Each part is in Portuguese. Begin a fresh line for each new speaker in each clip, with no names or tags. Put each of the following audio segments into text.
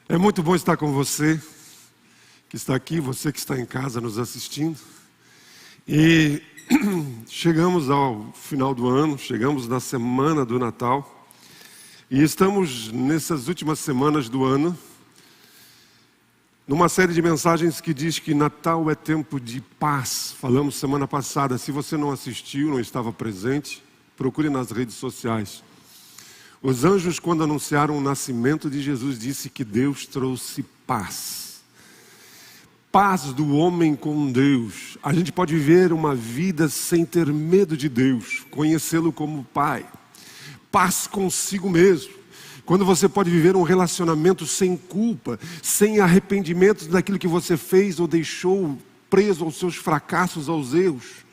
É muito bom estar com você que está aqui, você que está em casa nos assistindo. E chegamos ao final do ano, chegamos na semana do Natal. E estamos nessas últimas semanas do ano, numa série de mensagens que diz que Natal é tempo de paz. Falamos semana passada, se você não assistiu, não estava presente, procure nas redes sociais. Os anjos, quando anunciaram o nascimento de Jesus, disse que Deus trouxe paz. Paz do homem com Deus. A gente pode viver uma vida sem ter medo de Deus, conhecê-lo como Pai. Paz consigo mesmo. Quando você pode viver um relacionamento sem culpa, sem arrependimento daquilo que você fez ou deixou preso aos seus fracassos, aos erros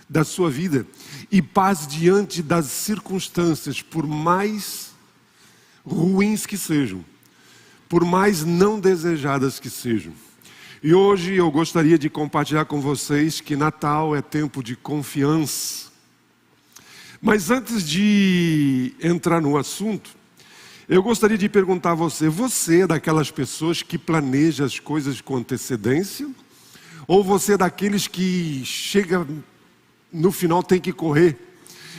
da sua vida, e paz diante das circunstâncias, por mais ruins que sejam, por mais não desejadas que sejam. E hoje eu gostaria de compartilhar com vocês que Natal é tempo de confiança. Mas antes de entrar no assunto, eu gostaria de perguntar a você: você é daquelas pessoas que planeja as coisas com antecedência? Ou você é daqueles que chega no final tem que correr?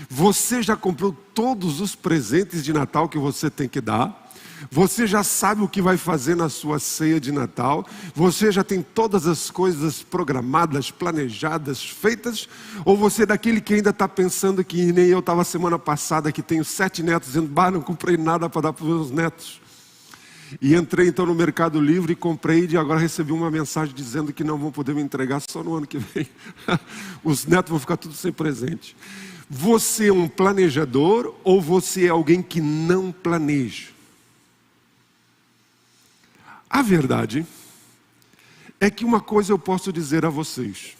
Você já comprou todos os presentes de Natal que você tem que dar? Você já sabe o que vai fazer na sua ceia de Natal? Você já tem todas as coisas programadas, planejadas, feitas? Ou você é daquele que ainda está pensando que nem eu estava semana passada, que tenho 7 netos, dizendo: não comprei nada para dar para os meus netos. E entrei então no Mercado Livre e comprei, e agora recebi uma mensagem dizendo que não vão poder me entregar só no ano que vem. Os netos vão ficar tudo sem presente. Você é um planejador ou você é alguém que não planeja? A verdade é que uma coisa eu posso dizer a vocês: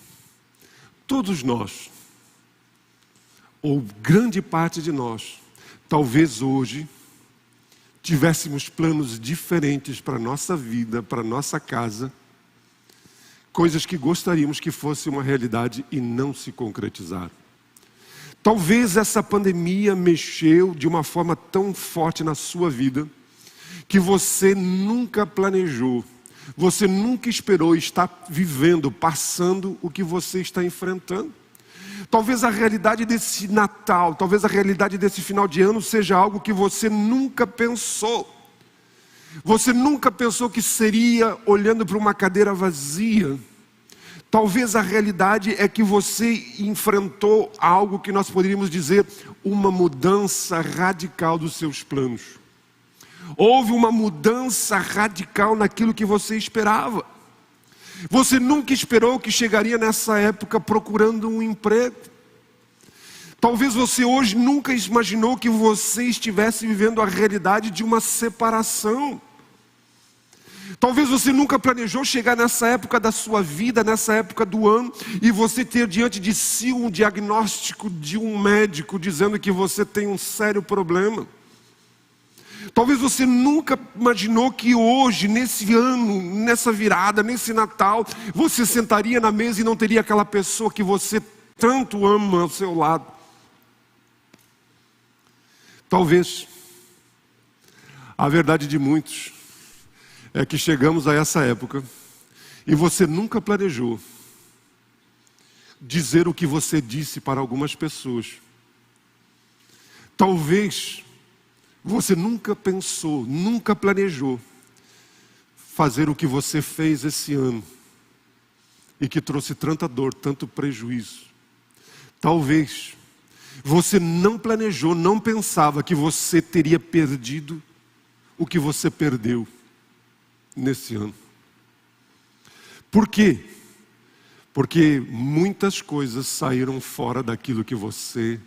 todos nós, ou grande parte de nós, talvez hoje tivéssemos planos diferentes para a nossa vida, para a nossa casa, coisas que gostaríamos que fosse uma realidade e não se concretizaram. Talvez essa pandemia mexeu de uma forma tão forte na sua vida, que você nunca planejou, você nunca esperou estar vivendo, passando o que você está enfrentando. Talvez a realidade desse Natal, talvez a realidade desse final de ano seja algo que você nunca pensou. Você nunca pensou que seria olhando para uma cadeira vazia. Talvez a realidade é que você enfrentou algo que nós poderíamos dizer uma mudança radical dos seus planos. Houve uma mudança radical naquilo que você esperava. Você nunca esperou que chegaria nessa época procurando um emprego. Talvez você hoje nunca imaginou que você estivesse vivendo a realidade de uma separação. Talvez você nunca planejou chegar nessa época da sua vida, nessa época do ano, e você ter diante de si um diagnóstico de um médico dizendo que você tem um sério problema. Talvez você nunca imaginou que hoje, nesse ano, nessa virada, nesse Natal, você sentaria na mesa e não teria aquela pessoa que você tanto ama ao seu lado. Talvez a verdade de muitos é que chegamos a essa época e você nunca planejou dizer o que você disse para algumas pessoas. Talvez você nunca pensou, nunca planejou fazer o que você fez esse ano e que trouxe tanta dor, tanto prejuízo. Talvez você não planejou, não pensava que você teria perdido o que você perdeu nesse ano. Por quê? Porque muitas coisas saíram fora daquilo que você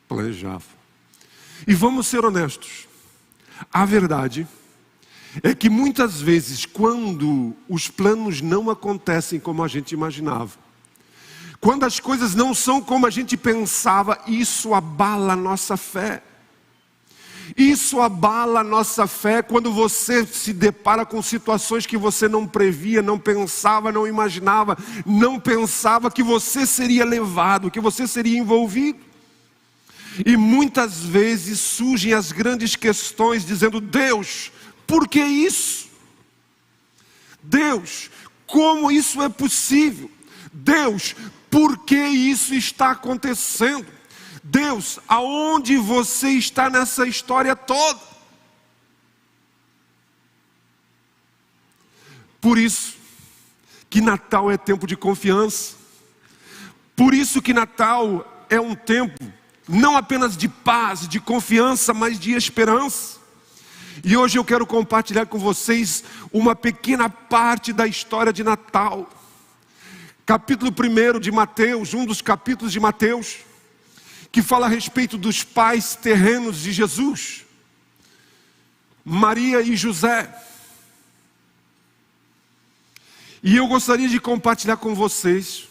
planejava. E vamos ser honestos, a verdade é que muitas vezes quando os planos não acontecem como a gente imaginava, quando as coisas não são como a gente pensava, isso abala a nossa fé. Isso abala a nossa fé quando você se depara com situações que você não previa, não pensava, não imaginava, não pensava que você seria levado, que você seria envolvido. E muitas vezes surgem as grandes questões dizendo: Deus, por que isso? Deus, como isso é possível? Deus, por que isso está acontecendo? Deus, aonde você está nessa história toda? Por isso que Natal é tempo de confiança. Por isso que Natal é um tempo não apenas de paz, de confiança, mas de esperança. E hoje eu quero compartilhar com vocês uma pequena parte da história de Natal. Capítulo 1 de Mateus, um dos capítulos de Mateus, que fala a respeito dos pais terrenos de Jesus, Maria e José. E eu gostaria de compartilhar com vocês,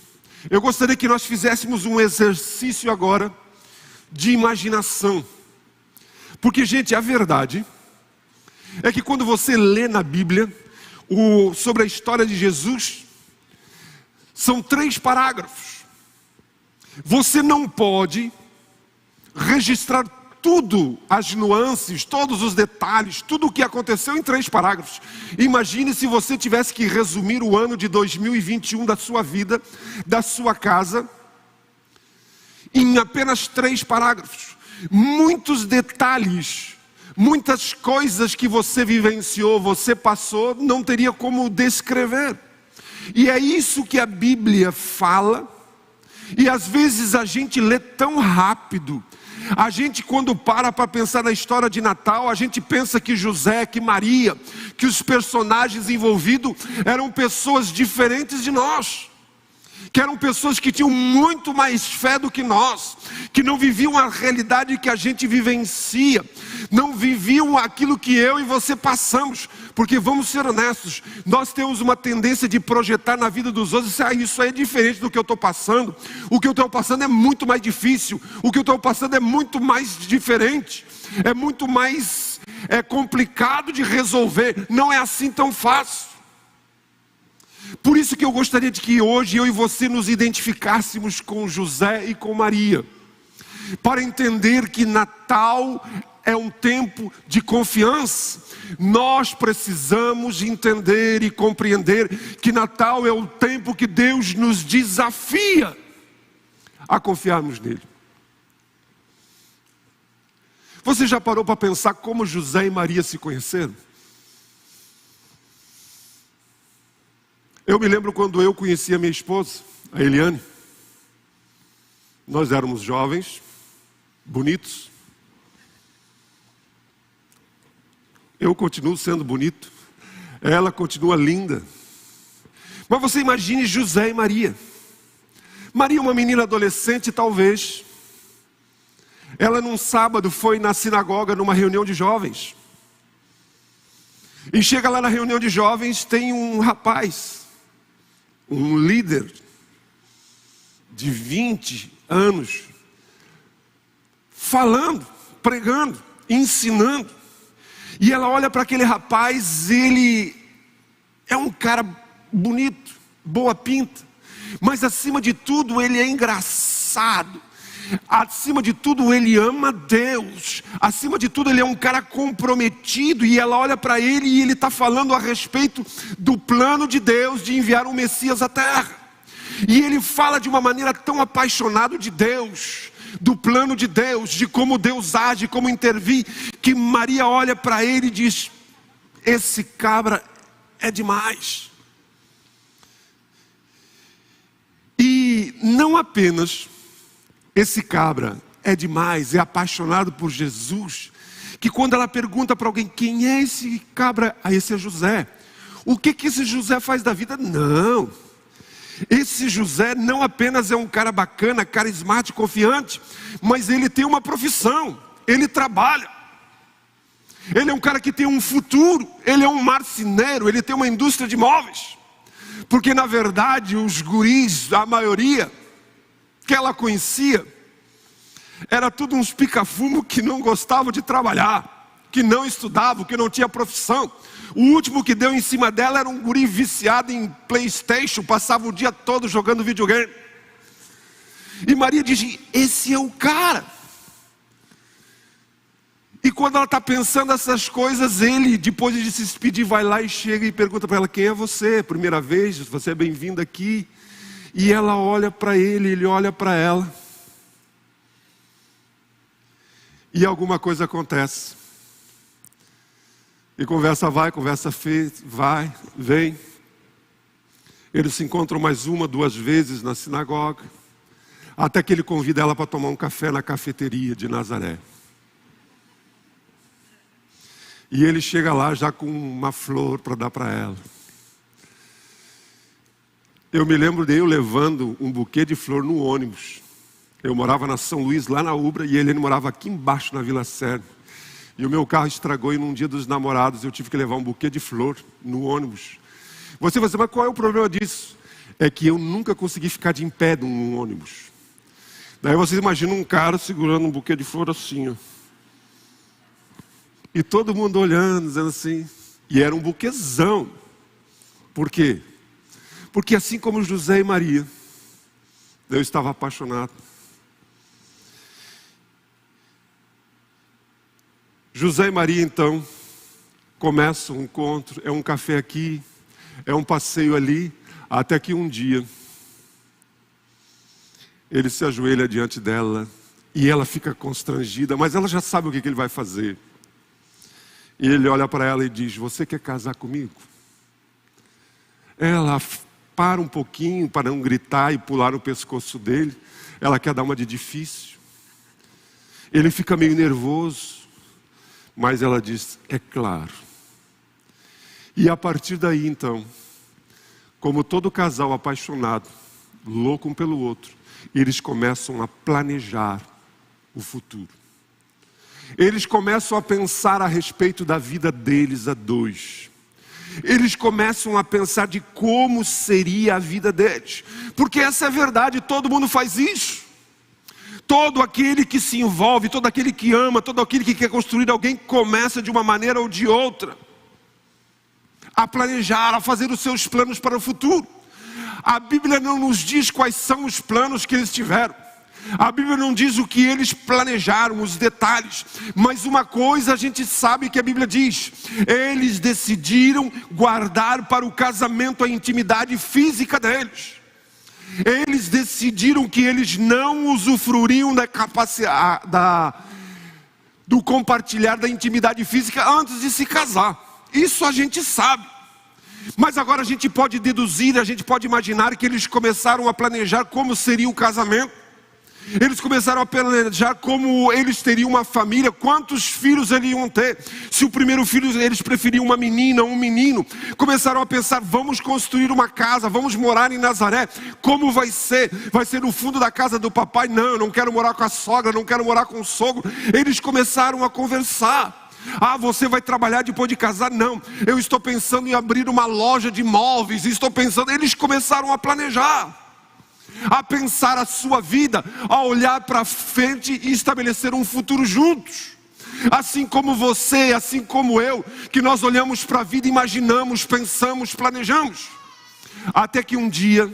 eu gostaria que nós fizéssemos um exercício agora de imaginação. Porque, gente, a verdade é que quando você lê na Bíblia sobre a história de Jesus, são 3 parágrafos. Você não pode registrar tudo, as nuances, todos os detalhes, tudo o que aconteceu em 3 parágrafos. Imagine se você tivesse que resumir o ano de 2021 da sua vida, da sua casa, em apenas 3 parágrafos. Muitos detalhes, muitas coisas que você vivenciou, você passou, não teria como descrever. E é isso que a Bíblia fala. E às vezes a gente lê tão rápido. A gente, quando para pensar na história de Natal, a gente pensa que José, que Maria, que os personagens envolvidos eram pessoas diferentes de nós, que eram pessoas que tinham muito mais fé do que nós, que não viviam a realidade que a gente vivencia, não viviam aquilo que eu e você passamos. Porque vamos ser honestos, nós temos uma tendência de projetar na vida dos outros, isso aí é diferente do que eu estou passando, o que eu estou passando é muito mais difícil, o que eu estou passando é muito mais diferente, é muito mais complicado de resolver, não é assim tão fácil. Por isso que eu gostaria de que hoje eu e você nos identificássemos com José e com Maria, para entender que Natal é um tempo de confiança. Nós precisamos entender e compreender que Natal é o tempo que Deus nos desafia a confiarmos nele. Você já parou para pensar como José e Maria se conheceram? Eu me lembro quando eu conheci a minha esposa, a Eliane. Nós éramos jovens, bonitos. Eu continuo sendo bonito, ela continua linda. Mas você imagine José e Maria. Maria, uma menina adolescente, talvez. Ela num sábado foi na sinagoga, numa reunião de jovens. E chega lá na reunião de jovens, tem um rapaz, um líder de 20 anos, falando, pregando, ensinando. E ela olha para aquele rapaz, ele é um cara bonito, boa pinta, mas acima de tudo ele é engraçado, acima de tudo ele ama Deus, acima de tudo ele é um cara comprometido. E ela olha para ele e ele está falando a respeito do plano de Deus de enviar um Messias à terra. E ele fala de uma maneira tão apaixonada de Deus, do plano de Deus, de como Deus age, como intervir, que Maria olha para ele e diz: esse cabra é demais. E não apenas esse cabra é demais, é apaixonado por Jesus, que quando ela pergunta para alguém: quem é esse cabra? Ah, esse é José. O que esse José faz da vida? Não, esse José não apenas é um cara bacana, carismático, confiante, mas ele tem uma profissão, ele trabalha. Ele é um cara que tem um futuro, ele é um marceneiro, ele tem uma indústria de móveis. Porque na verdade os guris, a maioria que ela conhecia, era tudo uns pica-fumo que não gostavam de trabalhar, que não estudavam, que não tinha profissão. O último que deu em cima dela era um guri viciado em PlayStation, passava o dia todo jogando videogame. E Maria diz: esse é o cara. E quando ela está pensando essas coisas, ele, depois de se despedir, vai lá e chega e pergunta para ela: quem é você? Primeira vez, você é bem-vinda aqui. E ela olha para ele, ele olha para ela. E alguma coisa acontece. E conversa vai, conversa vai, vem. Eles se encontram mais uma, duas vezes na sinagoga. Até que ele convida ela para tomar um café na cafeteria de Nazaré. E ele chega lá já com uma flor para dar para ela. Eu me lembro de eu levando um buquê de flor no ônibus. Eu morava na São Luís, lá na Ubra, e ele morava aqui embaixo na Vila Sérgio. E o meu carro estragou e num dia dos namorados eu tive que levar um buquê de flor no ônibus. Você vai dizer: mas qual é o problema disso? É que eu nunca consegui ficar de em pé num ônibus. Daí vocês imaginam um cara segurando um buquê de flor assim, ó. E todo mundo olhando, dizendo assim. E era um buquezão. Por quê? Porque assim como José e Maria, eu estava apaixonado. José e Maria, então, começam um encontro. É um café aqui, é um passeio ali. Até que um dia, ele se ajoelha diante dela. E ela fica constrangida, mas ela já sabe o que ele vai fazer. E ele olha para ela e diz: você quer casar comigo? Ela para um pouquinho para não gritar e pular no pescoço dele. Ela quer dar uma de difícil. Ele fica meio nervoso, mas ela diz: é claro. E a partir daí então, como todo casal apaixonado, louco um pelo outro, eles começam a planejar o futuro. Eles começam a pensar a respeito da vida deles a dois. Eles começam a pensar de como seria a vida deles. Porque essa é a verdade, todo mundo faz isso. Todo aquele que se envolve, todo aquele que ama, todo aquele que quer construir alguém, começa de uma maneira ou de outra a planejar, a fazer os seus planos para o futuro. A Bíblia não nos diz quais são os planos que eles tiveram. A Bíblia não diz o que eles planejaram, os detalhes. Mas uma coisa a gente sabe que a Bíblia diz: eles decidiram guardar para o casamento a intimidade física deles. Eles decidiram que eles não usufruiriam da capacidade, do compartilhar da intimidade física antes de se casar. Isso a gente sabe. Mas agora a gente pode deduzir, a gente pode imaginar que eles começaram a planejar como seria o casamento. Eles começaram a planejar como eles teriam uma família, quantos filhos eles iam ter. Se o primeiro filho eles preferiam uma menina ou um menino, começaram a pensar: vamos construir uma casa, vamos morar em Nazaré. Como vai ser? Vai ser no fundo da casa do papai? Não, eu não quero morar com a sogra, não quero morar com o sogro. Eles começaram a conversar. Ah, você vai trabalhar depois de casar? Não, eu estou pensando em abrir uma loja de móveis. Estou pensando. Eles começaram a planejar, a pensar a sua vida, a olhar para frente e estabelecer um futuro juntos. Assim como você, assim como eu, que nós olhamos para a vida, imaginamos, pensamos, planejamos. Até que um dia,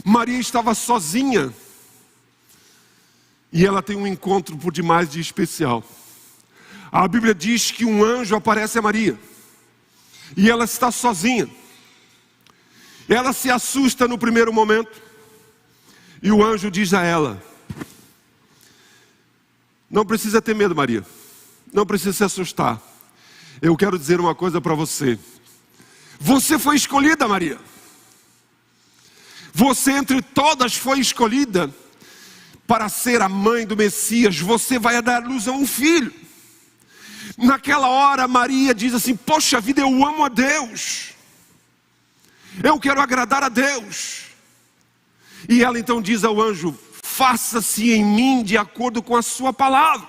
Maria estava sozinha. E ela tem um encontro por demais de especial. A Bíblia diz que um anjo aparece a Maria. E ela está sozinha. Ela se assusta no primeiro momento. E o anjo diz a ela: não precisa ter medo, Maria. Não precisa se assustar. Eu quero dizer uma coisa para você. Você foi escolhida, Maria. Você entre todas foi escolhida para ser a mãe do Messias. Você vai dar luz a um filho. Naquela hora Maria diz assim: poxa vida, eu amo a Deus. Eu quero agradar a Deus. E ela então diz ao anjo: faça-se em mim de acordo com a sua palavra.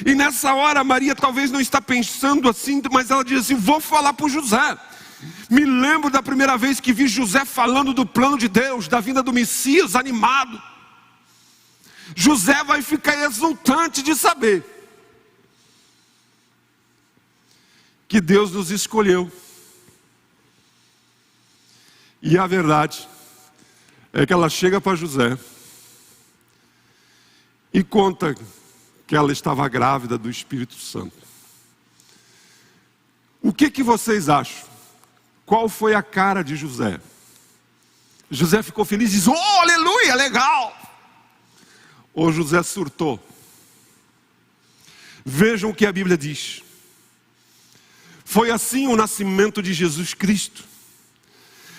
E nessa hora Maria talvez não está pensando assim, mas ela diz assim: vou falar para o José. Me lembro da primeira vez que vi José falando do plano de Deus, da vinda do Messias, animado. José vai ficar exultante de saber que Deus nos escolheu. E a verdade é que ela chega para José e conta que ela estava grávida do Espírito Santo. O que vocês acham? Qual foi a cara de José? José ficou feliz e disse: oh, aleluia, legal. Ou José surtou? Vejam o que a Bíblia diz. Foi assim o nascimento de Jesus Cristo.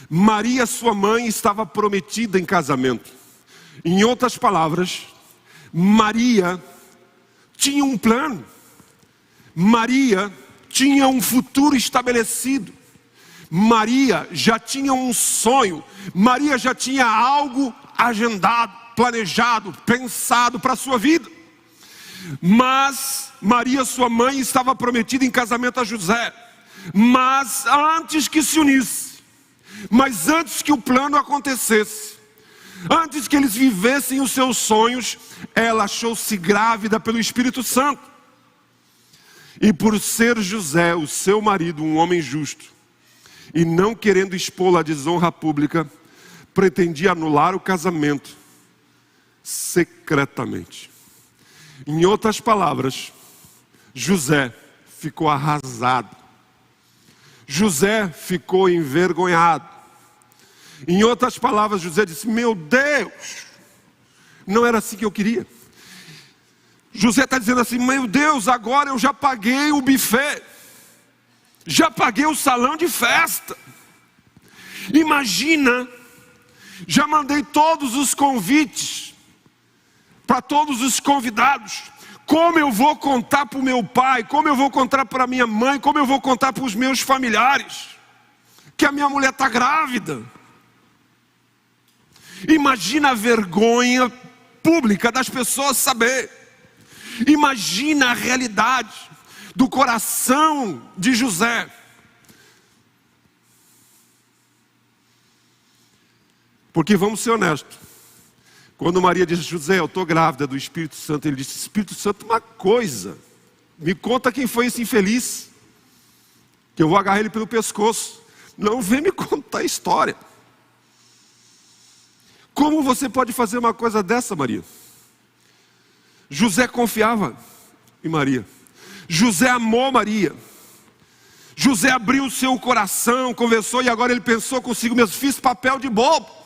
Maria, sua mãe, estava prometida em casamento. Em outras palavras, Maria tinha um plano. Maria tinha um futuro estabelecido. Maria já tinha um sonho. Maria já tinha algo agendado, planejado, pensado para a sua vida. Mas Maria, sua mãe, estava prometida em casamento a José. Mas antes que se unisse, mas antes que o plano acontecesse, antes que eles vivessem os seus sonhos, ela achou-se grávida pelo Espírito Santo. E por ser José, o seu marido, um homem justo, e não querendo expô-la à desonra pública, pretendia anular o casamento secretamente. Em outras palavras, José ficou arrasado. José ficou envergonhado. Em outras palavras, José disse: meu Deus, não era assim que eu queria. José está dizendo assim: meu Deus, agora eu já paguei o buffet, já paguei o salão de festa. Imagina, já mandei todos os convites para todos os convidados. Como eu vou contar para o meu pai? Como eu vou contar para a minha mãe? Como eu vou contar para os meus familiares que a minha mulher está grávida? Imagina a vergonha pública das pessoas saber. Imagina a realidade do coração de José. Porque vamos ser honestos. Quando Maria disse: José, eu estou grávida do Espírito Santo, ele disse: Espírito Santo, uma coisa, me conta quem foi esse infeliz, que eu vou agarrar ele pelo pescoço. Não vem me contar a história. Como você pode fazer uma coisa dessa, Maria? José confiava em Maria. José amou Maria. José abriu o seu coração, conversou, e agora ele pensou consigo mesmo: fiz papel de bobo.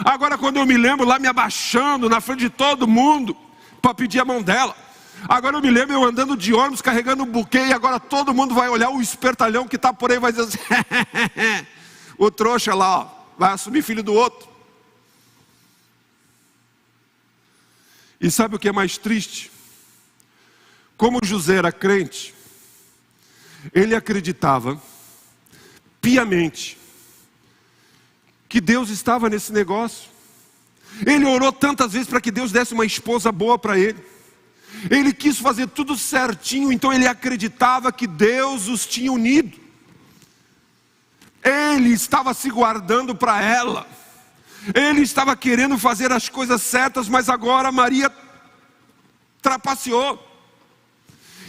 Agora quando eu me lembro lá me abaixando na frente de todo mundo para pedir a mão dela. Agora eu me lembro eu andando de ônibus carregando um buquê, e agora todo mundo vai olhar o espertalhão que está por aí e vai dizer assim: o trouxa lá, ó, vai assumir filho do outro. E sabe o que é mais triste? Como José era crente, ele acreditava piamente que Deus estava nesse negócio. Ele orou tantas vezes para que Deus desse uma esposa boa para ele. Ele quis fazer tudo certinho, então ele acreditava que Deus os tinha unido. Ele estava se guardando para ela. Ele estava querendo fazer as coisas certas, mas agora Maria trapaceou.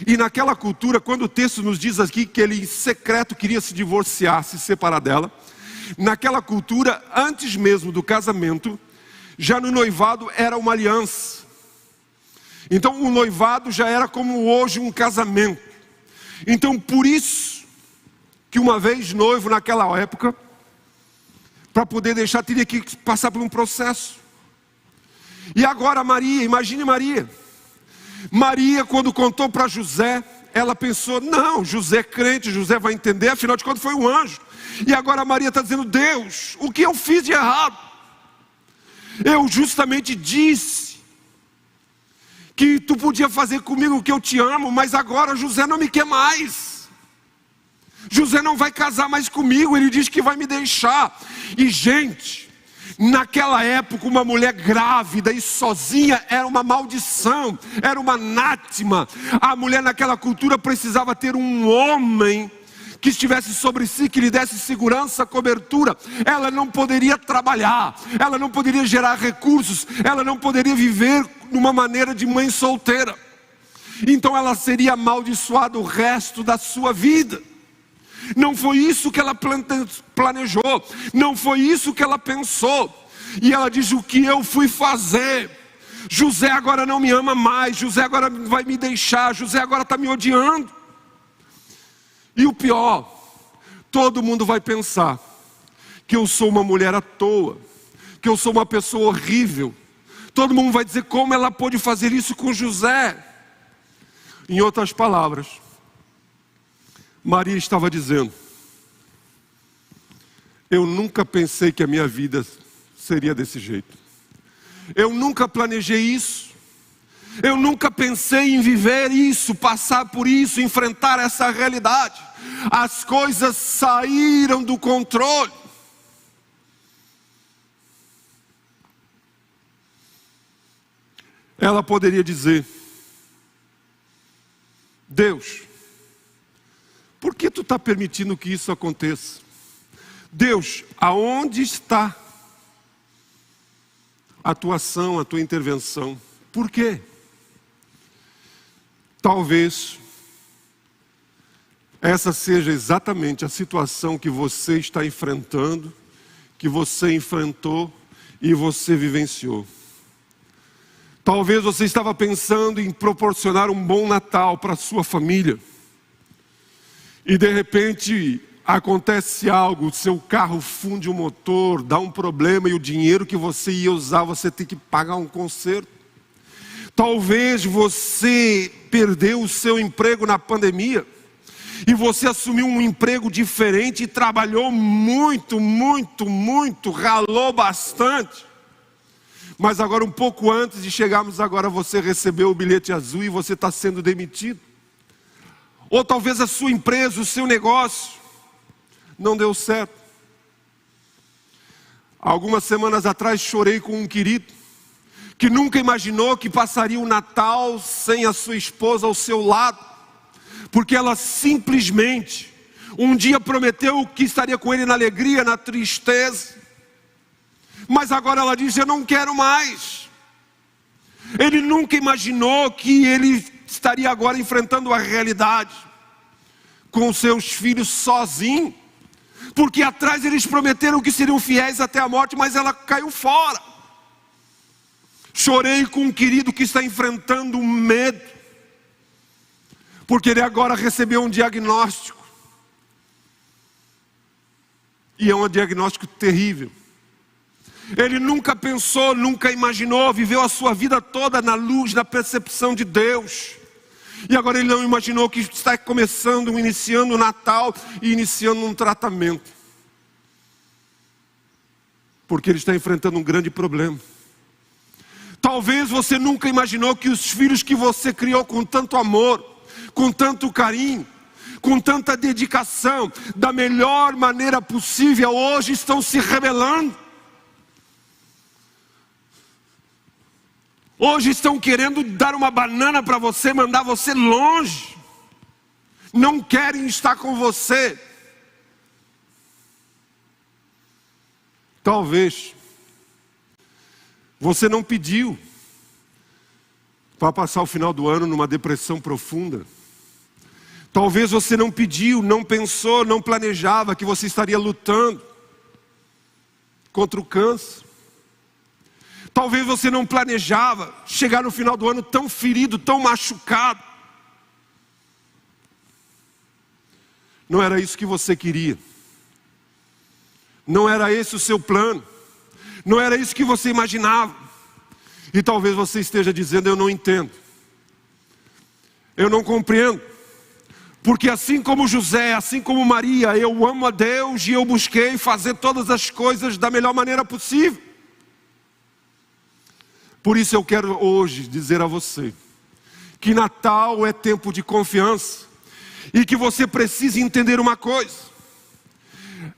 E naquela cultura, quando o texto nos diz aqui que ele em secreto queria se divorciar, se separar dela, naquela cultura, antes mesmo do casamento, já no noivado era uma aliança. Então o noivado já era como hoje um casamento. Então por isso que uma vez noivo naquela época, para poder deixar, teria que passar por um processo. E agora Maria, imagine Maria. Maria, quando contou para José, ela pensou: não, José é crente, José vai entender, afinal de contas foi um anjo. E agora Maria está dizendo: Deus, o que eu fiz de errado? Eu justamente disse que tu podia fazer comigo o que eu te amo, mas agora José não me quer mais. José não vai casar mais comigo, ele diz que vai me deixar. E gente, naquela época uma mulher grávida e sozinha era uma maldição, era uma anátema. A mulher naquela cultura precisava ter um homem que estivesse sobre si, que lhe desse segurança, cobertura. Ela não poderia trabalhar, ela não poderia gerar recursos, ela não poderia viver numa maneira de mãe solteira. Então ela seria amaldiçoada o resto da sua vida. Não foi isso que ela planejou, não foi isso que ela pensou. E ela diz: o que eu fui fazer José agora não me ama mais, José agora vai me deixar, José agora está me odiando. E o pior, todo mundo vai pensar que eu sou uma mulher à toa, que eu sou uma pessoa horrível. Todo mundo vai dizer como ela pôde fazer isso com José. Em outras palavras, Maria estava dizendo: eu nunca pensei que a minha vida seria desse jeito. Eu nunca planejei isso. Eu nunca pensei em viver isso, passar por isso, enfrentar essa realidade. As coisas saíram do controle. Ela poderia dizer: Deus, por que tu está permitindo que isso aconteça? Deus, aonde está a tua ação, a tua intervenção? Por quê? Talvez essa seja exatamente a situação que você está enfrentando, que você enfrentou e você vivenciou. Talvez você estava pensando em proporcionar um bom Natal para a sua família. E de repente acontece algo, seu carro funde o motor, dá um problema e o dinheiro que você ia usar, você tem que pagar um conserto. Talvez você perdeu o seu emprego na pandemia e você assumiu um emprego diferente e trabalhou muito, ralou bastante. Mas agora, um pouco antes de chegarmos agora, você recebeu o bilhete azul e você está sendo demitido. Ou talvez a sua empresa, o seu negócio não deu certo. Algumas semanas atrás chorei com um querido que nunca imaginou que passaria o Natal sem a sua esposa ao seu lado, porque ela simplesmente um dia prometeu que estaria com ele na alegria, na tristeza, mas agora ela diz: eu não quero mais. Ele nunca imaginou que ele estaria agora enfrentando a realidade com seus filhos sozinho, porque atrás eles prometeram que seriam fiéis até a morte, mas ela caiu fora. Chorei com um querido que está enfrentando um medo, porque ele agora recebeu um diagnóstico, e é um diagnóstico terrível. Ele nunca pensou, nunca imaginou, viveu a sua vida toda na luz, na percepção de Deus. E agora ele não imaginou que está começando, iniciando o Natal e iniciando um tratamento. Porque ele está enfrentando um grande problema. Talvez você nunca imaginou que os filhos que você criou com tanto amor, com tanto carinho, com tanta dedicação, da melhor maneira possível, hoje estão se rebelando. Hoje estão querendo dar uma banana para você, mandar você longe. Não querem estar com você. Talvez você não pediu para passar o final do ano numa depressão profunda. Talvez você não pediu, não pensou, não planejava que você estaria lutando contra o câncer. Talvez você não planejava chegar no final do ano tão ferido, tão machucado. Não era isso que você queria. Não era esse o seu plano. Não era isso que você imaginava. E talvez você esteja dizendo: eu não entendo. Eu não compreendo. Porque assim como José, assim como Maria, eu amo a Deus e eu busquei fazer todas as coisas da melhor maneira possível. Por isso eu quero hoje dizer a você que Natal é tempo de confiança e que você precisa entender uma coisa: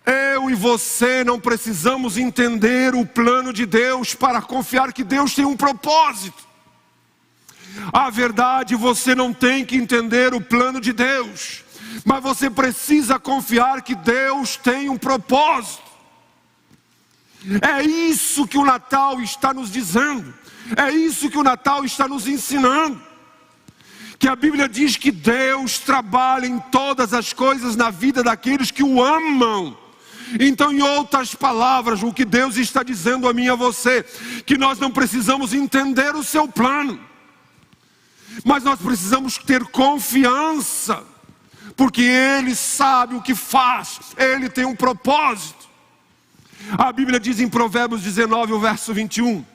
eu e você não precisamos entender o plano de Deus para confiar que Deus tem um propósito. A verdade, você não tem que entender o plano de Deus, mas você precisa confiar que Deus tem um propósito. É isso que o Natal está nos dizendo. É isso que o Natal está nos ensinando. Que a Bíblia diz que Deus trabalha em todas as coisas na vida daqueles que o amam Então, em outras palavras, o que Deus está dizendo a mim e a você, que nós não precisamos entender o seu plano, mas nós precisamos ter confiança, porque Ele sabe o que faz, Ele tem um propósito. A Bíblia diz em Provérbios 19, o verso 21,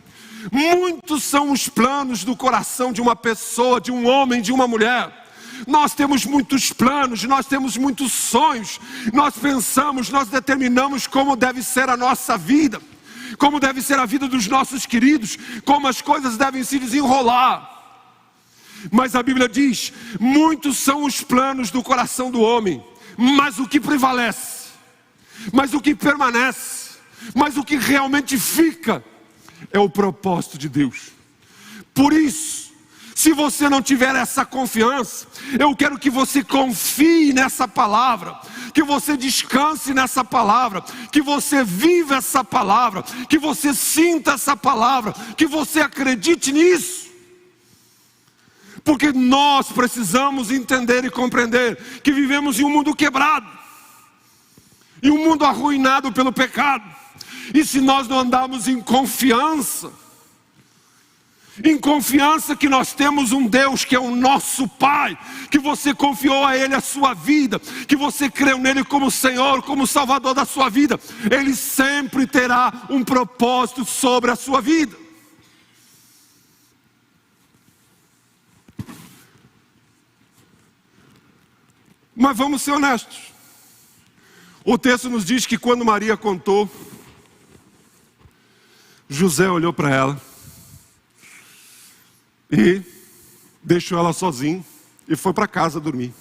muitos são os planos do coração de uma pessoa, de um homem, de uma mulher. Nós temos muitos planos, nós temos muitos sonhos, nós pensamos, nós determinamos como deve ser a nossa vida, como deve ser a vida dos nossos queridos, como as coisas devem se desenrolar. Mas a Bíblia diz, muitos são os planos do coração do homem, mas o que prevalece, mas o que permanece, mas o que realmente fica, é o propósito de Deus. Por isso, se você não tiver essa confiança, eu quero que você confie nessa palavra, que você descanse nessa palavra, que você viva essa palavra, que você sinta essa palavra, que você acredite nisso. Porque nós precisamos entender e compreender que vivemos em um mundo quebrado, em um mundo arruinado pelo pecado. E se nós não andarmos em confiança que nós temos um Deus que é o nosso Pai, que você confiou a Ele a sua vida, que você creu nele como Senhor, como Salvador da sua vida, Ele sempre terá um propósito sobre a sua vida. Mas vamos ser honestos. O texto nos diz que quando Maria contou, José olhou para ela e deixou ela sozinha e foi para casa dormir.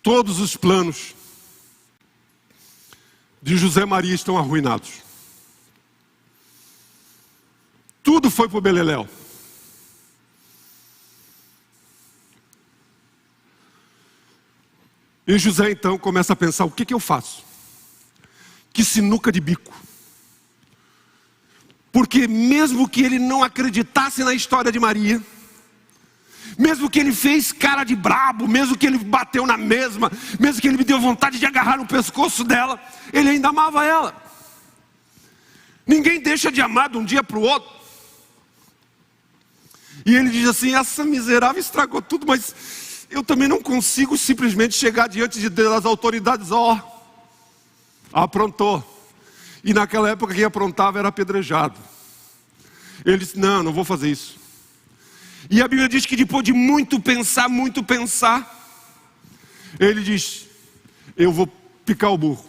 Todos os planos de José e Maria estão arruinados. Tudo foi para o beleléu. E José então começa a pensar, o que eu faço? Que sinuca de bico. Porque mesmo que ele não acreditasse na história de Maria, mesmo que ele fez cara de brabo, mesmo que ele bateu na mesma, mesmo que ele me deu vontade de agarrar no pescoço dela, ele ainda amava ela. Ninguém deixa de amar de um dia para o outro. E ele diz assim, essa miserável estragou tudo, mas eu também não consigo simplesmente chegar diante das autoridades, aprontou. E naquela época quem aprontava era apedrejado. Ele disse, não vou fazer isso. E a Bíblia diz que depois de muito pensar, ele diz, eu vou picar o burro,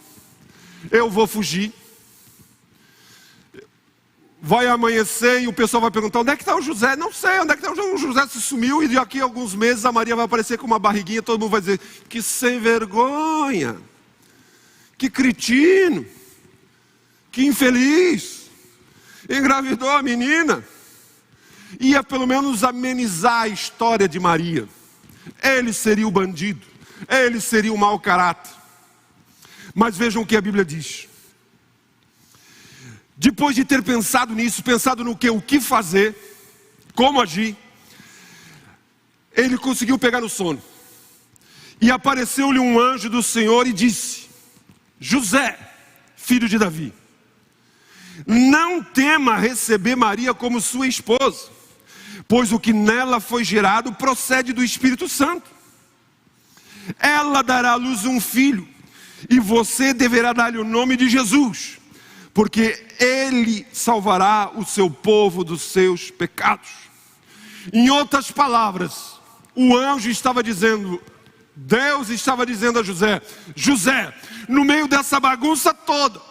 eu vou fugir. Vai amanhecer e o pessoal vai perguntar, onde é que está o José? Não sei, onde é que está o José? O José se sumiu e daqui a alguns meses a Maria vai aparecer com uma barriguinha, todo mundo vai dizer, que sem vergonha, que cretino, que infeliz, engravidou a menina. Ia pelo menos amenizar a história de Maria. Ele seria o bandido, ele seria o mau caráter. Mas vejam o que a Bíblia diz. Depois de ter pensado nisso, pensado no que, o que fazer, como agir, ele conseguiu pegar no sono. E apareceu-lhe um anjo do Senhor e disse, José, filho de Davi, não tema receber Maria como sua esposa, pois o que nela foi gerado procede do Espírito Santo. Ela dará à luz um filho, e você deverá dar-lhe o nome de Jesus, porque ele salvará o seu povo dos seus pecados. Em outras palavras, o anjo estava dizendo, Deus estava dizendo a José, José, no meio dessa bagunça toda,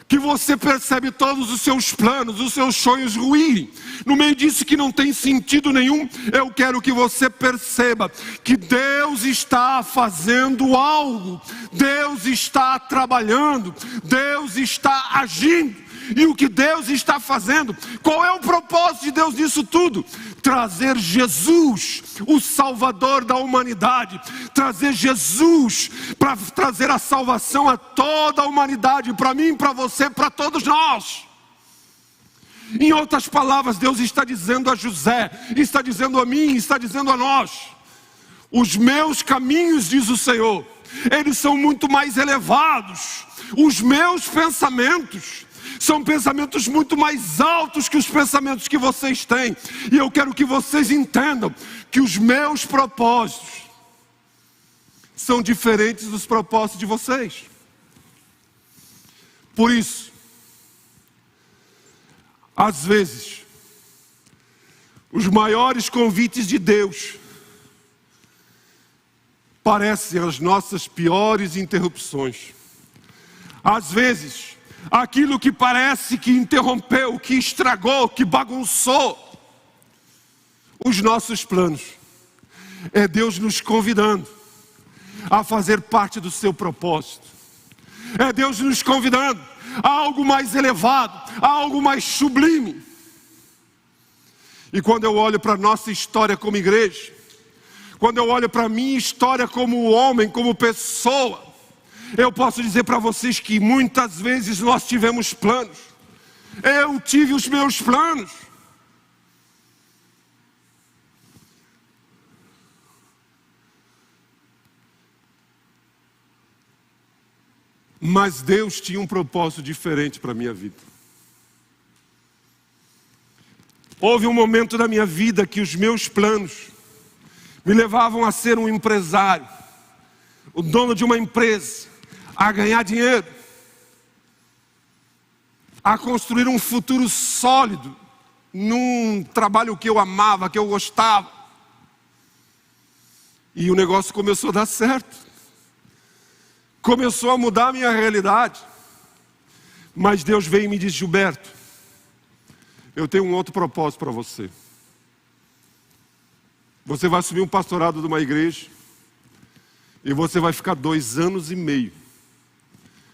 que você percebe todos os seus planos, os seus sonhos ruírem, no meio disso que não tem sentido nenhum, eu quero que você perceba que Deus está fazendo algo, Deus está trabalhando, Deus está agindo. E o que Deus está fazendo? Qual é o propósito de Deus nisso tudo? Trazer Jesus, o Salvador da humanidade. Trazer Jesus para trazer a salvação a toda a humanidade, para mim, para você, para todos nós. Em outras palavras, Deus está dizendo a José, está dizendo a mim, está dizendo a nós: os meus caminhos, diz o Senhor, eles são muito mais elevados. Os meus pensamentos são pensamentos muito mais altos que os pensamentos que vocês têm. E eu quero que vocês entendam que os meus propósitos são diferentes dos propósitos de vocês. Por isso, às vezes, os maiores convites de Deus parecem as nossas piores interrupções. Às vezes, aquilo que parece que interrompeu, que estragou, que bagunçou os nossos planos, é Deus nos convidando a fazer parte do seu propósito. É Deus nos convidando a algo mais elevado, a algo mais sublime. E quando eu olho para a nossa história como igreja, quando eu olho para a minha história como homem, como pessoa, eu posso dizer para vocês que muitas vezes nós tivemos planos. Eu tive os meus planos. Mas Deus tinha um propósito diferente para a minha vida. Houve um momento da minha vida que os meus planos me levavam a ser um empresário, o dono de uma empresa, a ganhar dinheiro, a construir um futuro sólido, num trabalho que eu amava, que eu gostava. E o negócio começou a dar certo. Começou a mudar a minha realidade. Mas Deus veio e me disse: Gilberto, eu tenho um outro propósito para você. Você vai assumir um pastorado de uma igreja e você vai ficar 2 anos e meio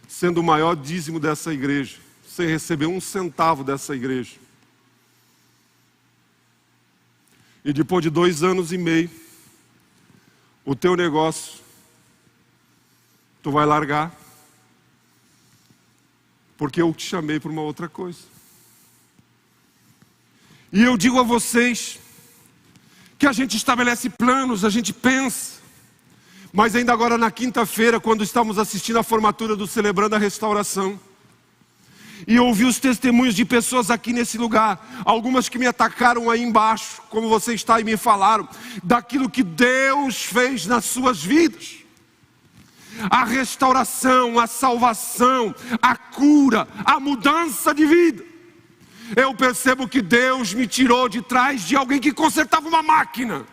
sendo o maior dízimo dessa igreja, sem receber 1 centavo dessa igreja. E depois de 2 anos e meio, o teu negócio tu vai largar, porque eu te chamei para uma outra coisa. E eu digo a vocês que a gente estabelece planos, a gente pensa. Mas ainda agora na quinta-feira, quando estamos assistindo a formatura do Celebrando a Restauração, e eu ouvi os testemunhos de pessoas aqui nesse lugar, algumas que me atacaram aí embaixo, como você está e me falaram, daquilo que Deus fez nas suas vidas. A restauração, a salvação, a cura, a mudança de vida. Eu percebo que Deus me tirou de trás de alguém que consertava uma máquina,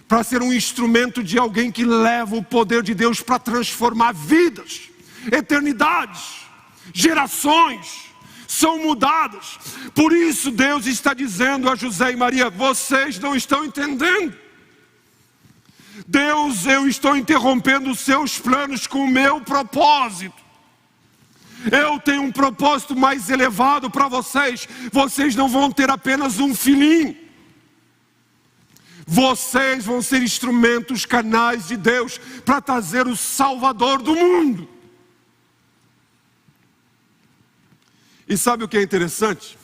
para ser um instrumento de alguém que leva o poder de Deus para transformar vidas, eternidades, gerações são mudadas. Por isso Deus está dizendo a José e Maria: vocês não estão entendendo. Deus, eu estou interrompendo os seus planos com o meu propósito. Eu tenho um propósito mais elevado para vocês. Vocês não vão ter apenas um filhinho. Vocês vão ser instrumentos, canais de Deus para trazer o Salvador do mundo. E sabe o que é interessante?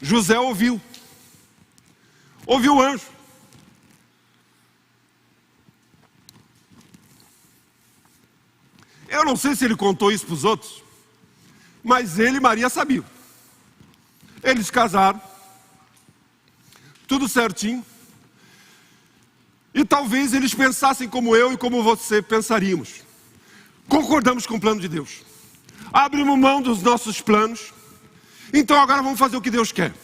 José ouviu o anjo. Eu não sei se ele contou isso para os outros, mas ele e Maria sabiam. Eles casaram, tudo certinho. E talvez eles pensassem como eu e como você pensaríamos. Concordamos com o plano de Deus. Abrimos mão dos nossos planos. Então agora vamos fazer o que Deus quer.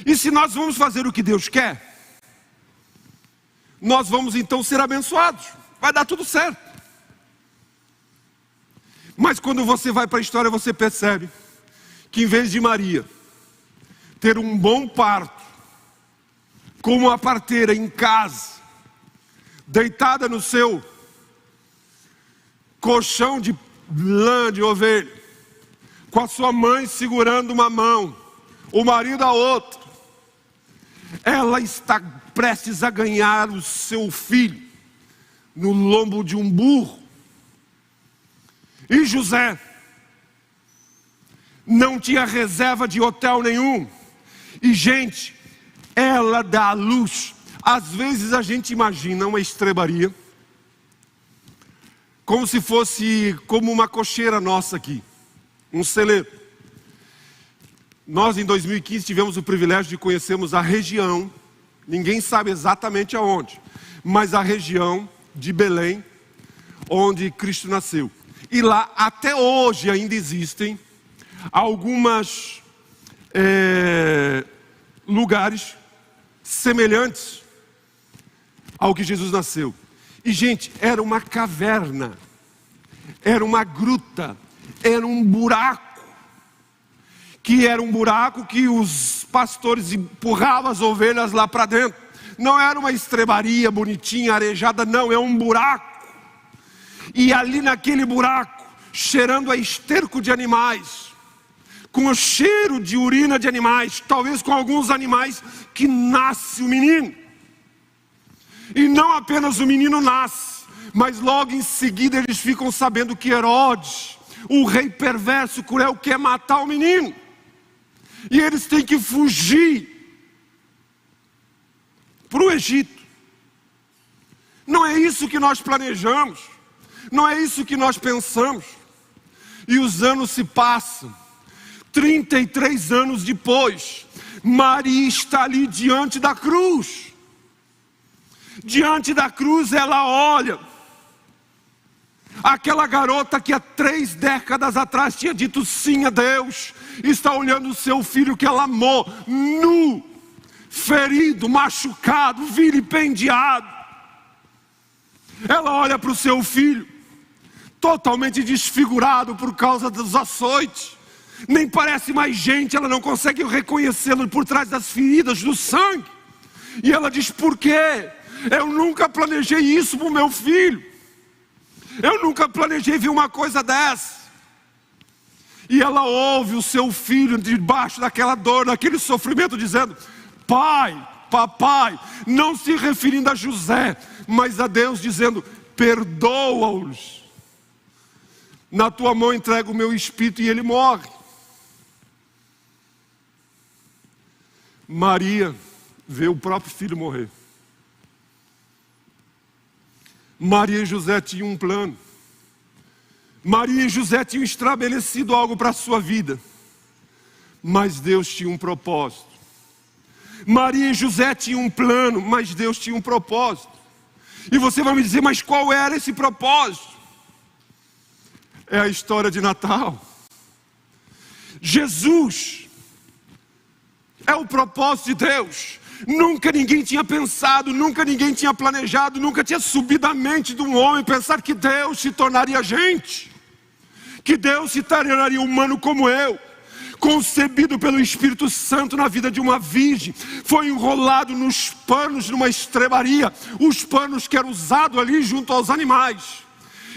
E se nós vamos fazer o que Deus quer, nós vamos então ser abençoados. Vai dar tudo certo. Mas quando você vai para a história, você percebe que em vez de Maria ter um bom parto, com uma parteira em casa, deitada no seu colchão de lã de ovelha, com a sua mãe segurando uma mão, o marido a outra, ela está prestes a ganhar o seu filho no lombo de um burro. E José não tinha reserva de hotel nenhum. E gente, ela dá à luz. Às vezes a gente imagina uma estrebaria como se fosse como uma cocheira nossa aqui, um celeiro. Nós em 2015 tivemos o privilégio de conhecermos a região, ninguém sabe exatamente aonde, mas a região de Belém, onde Cristo nasceu. E lá até hoje ainda existem algumas lugares semelhantes ao que Jesus nasceu. E gente, era uma caverna, era uma gruta, era um buraco, que os pastores empurravam as ovelhas lá para dentro. Não era uma estrebaria bonitinha, arejada, não, é um buraco. E ali naquele buraco, cheirando a esterco de animais, com o cheiro de urina de animais, talvez com alguns animais, que nasce o menino. E não apenas o menino nasce, mas logo em seguida eles ficam sabendo que Herodes, o rei perverso, cruel, quer matar o menino. E eles têm que fugir para o Egito. Não é isso que nós planejamos, não é isso que nós pensamos. E os anos se passam, 33 anos depois, Maria está ali diante da cruz. Diante da cruz ela olha, aquela garota que há 3 décadas atrás tinha dito sim a Deus, está olhando o seu filho que ela amou, nu, ferido, machucado, vilipendiado. Ela olha para o seu filho, totalmente desfigurado por causa dos açoites, nem parece mais gente, ela não consegue reconhecê-lo por trás das feridas, do sangue. E ela diz: por quê? Eu nunca planejei isso para o meu filho. Eu nunca planejei ver uma coisa dessa. E ela ouve o seu filho debaixo daquela dor, daquele sofrimento, dizendo: pai, papai, não se referindo a José, mas a Deus, dizendo: perdoa-os. Na tua mão entrego o meu espírito. E ele morre. Maria vê o próprio filho morrer. Maria e José tinham um plano. Maria e José tinham estabelecido algo para a sua vida. Mas Deus tinha um propósito. Maria e José tinham um plano, mas Deus tinha um propósito. E você vai me dizer: mas qual era esse propósito? É a história de Natal. Jesus é o propósito de Deus. Nunca ninguém tinha pensado, nunca ninguém tinha planejado, nunca tinha subido à mente de um homem pensar que Deus se tornaria gente, que Deus se tornaria humano como eu, concebido pelo Espírito Santo na vida de uma virgem, foi enrolado nos panos numa estrebaria, os panos que eram usados ali junto aos animais.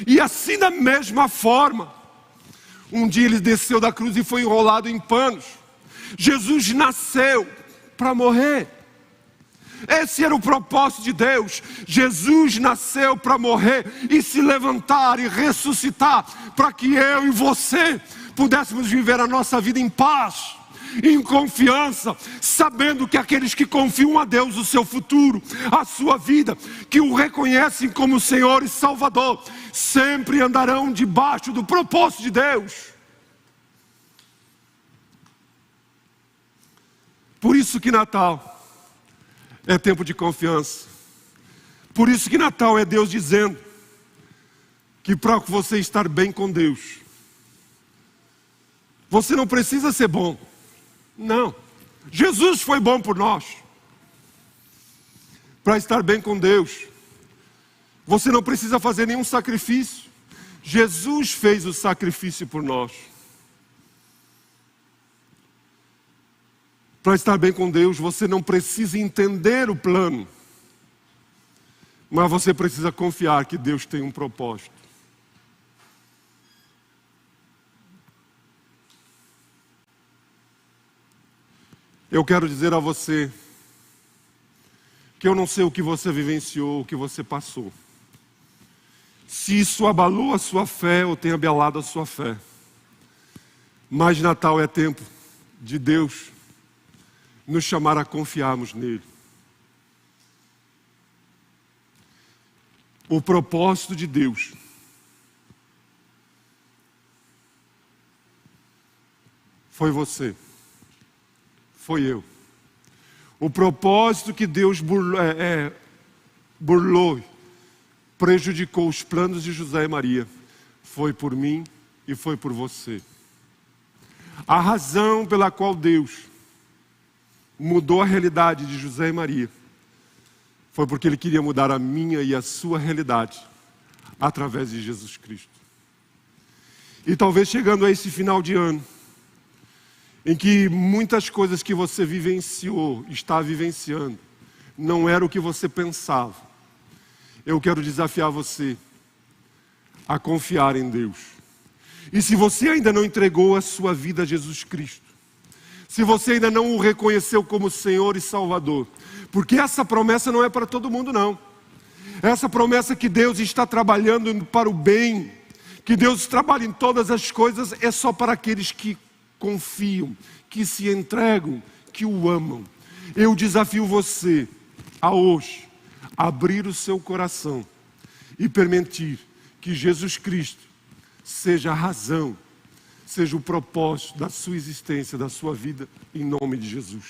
E assim, da mesma forma, um dia ele desceu da cruz e foi enrolado em panos. Jesus nasceu para morrer. Esse era o propósito de Deus. Jesus nasceu para morrer e se levantar e ressuscitar, para que eu e você pudéssemos viver a nossa vida em paz, em confiança, sabendo que aqueles que confiam a Deus o seu futuro, a sua vida, que o reconhecem como Senhor e Salvador, sempre andarão debaixo do propósito de Deus. Por isso que Natal é tempo de confiança. Por isso que Natal é Deus dizendo que para você estar bem com Deus, você não precisa ser bom. Não. Jesus foi bom por nós. Para estar bem com Deus, você não precisa fazer nenhum sacrifício. Jesus fez o sacrifício por nós. Para estar bem com Deus, você não precisa entender o plano, mas você precisa confiar que Deus tem um propósito. Eu quero dizer a você que eu não sei o que você vivenciou, o que você passou. Se isso abalou a sua fé ou tem abalado a sua fé. Mas Natal é tempo de Deus nos chamar a confiarmos nele. O propósito de Deus foi você, foi eu. O propósito que Deus burlou, prejudicou os planos de José e Maria, foi por mim e foi por você. A razão pela qual Deus mudou a realidade de José e Maria foi porque Ele queria mudar a minha e a sua realidade através de Jesus Cristo. E talvez chegando a esse final de ano, em que muitas coisas que você vivenciou, está vivenciando, não era o que você pensava. Eu quero desafiar você a confiar em Deus. E se você ainda não entregou a sua vida a Jesus Cristo, se você ainda não o reconheceu como Senhor e Salvador, porque essa promessa não é para todo mundo não. Essa promessa que Deus está trabalhando para o bem, que Deus trabalha em todas as coisas, é só para aqueles que confiam, que se entregam, que o amam. Eu desafio você a hoje abrir o seu coração e permitir que Jesus Cristo seja a razão, seja o propósito da sua existência, da sua vida, em nome de Jesus.